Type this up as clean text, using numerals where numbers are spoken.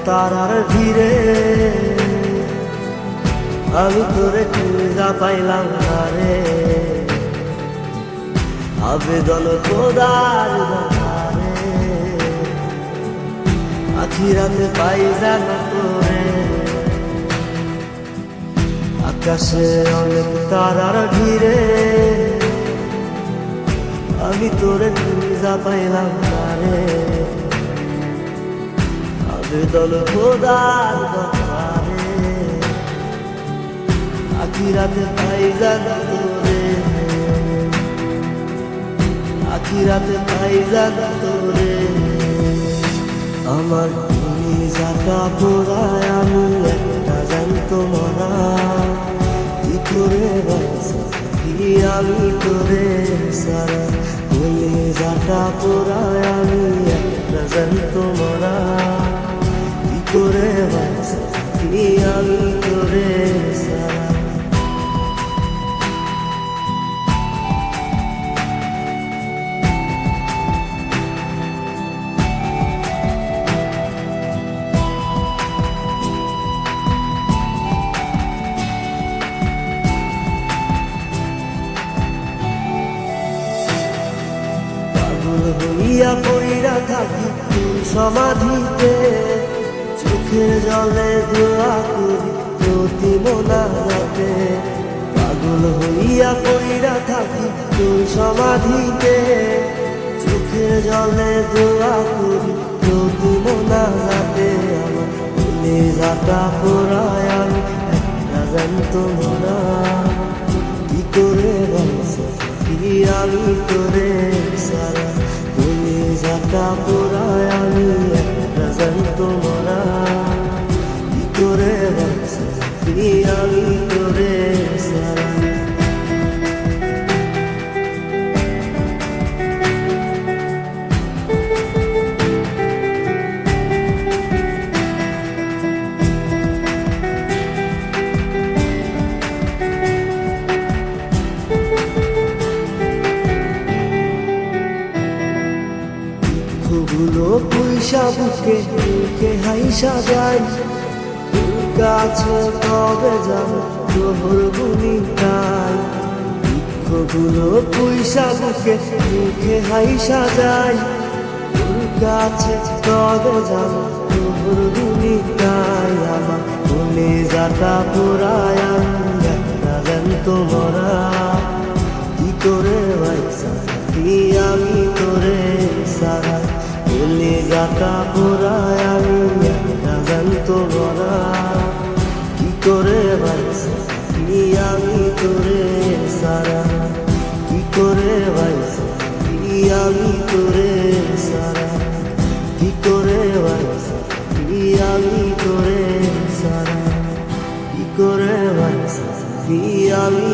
তারার ভিড়ে আমি তোরে খুঁজা পাইলাম না রে। আবেদন খোদার দরবারে আখিরাতে পাই জানা তোরে। আকাশে অনেক তারার ভিড়ে আমি তোরে খুঁজা পাইলাম না রে। আবেদন খোদার দরবারে আখিরাতে পাই জানা তোরে। আখিরাতে পাই জানা তোরে। আমার তুমি যাটা পোড়ায় আমি একটা জানতো মরা। কি করে বাঁচি আমি তোরে সারা। তুমি যাটা পোড়ায় আমি একটা জানতো মরা। কি করে বাঁচি আমি তোরে সারা। হইয়া পইরা থাকি তুই সমাধিতে। চোখের জলে দোয়া করি প্রতি মোনাজাতে। পাগল হইয়া পইরা থাকি তুই সমাধিতে। চোখের জলে দোয়া করি প্রতি মোনাজাতে। আমার কলিজাটা পোড়ায় আমি একটা জ্যান্ত মরা। কি করে বাঁচি আমি তোরে সারা। কলিজাটা পোড়ায় আমি একটা জ্যান্ত মরা। কি করে বাঁচি আমি তোরে সারা। দুঃখগুলো পয়সা বুকে বুকে হাইসা যায়। তোর কাছে কবে যাব তোর ভূমিকায়। দুঃখগুলো পয়সা বুকে বুকে হাইসা যায়। তোর কাছে কবে যাব তোর ভূমিকায়। আমার কলিজাটা পোড়ায় আমি একটা জ্যান্ত মরা। কি করে বাঁচি আমি তোরে সারা। কলিজাটা পোড়ায় আমি একটা জ্যান্ত মরা। কি করে বাঁচি আমি তোরে সারা। কি করে বাঁচি আমি তোরে সারা। কি করে বাঁচি আমি তোরে সারা। কি করে বাঁচি আমি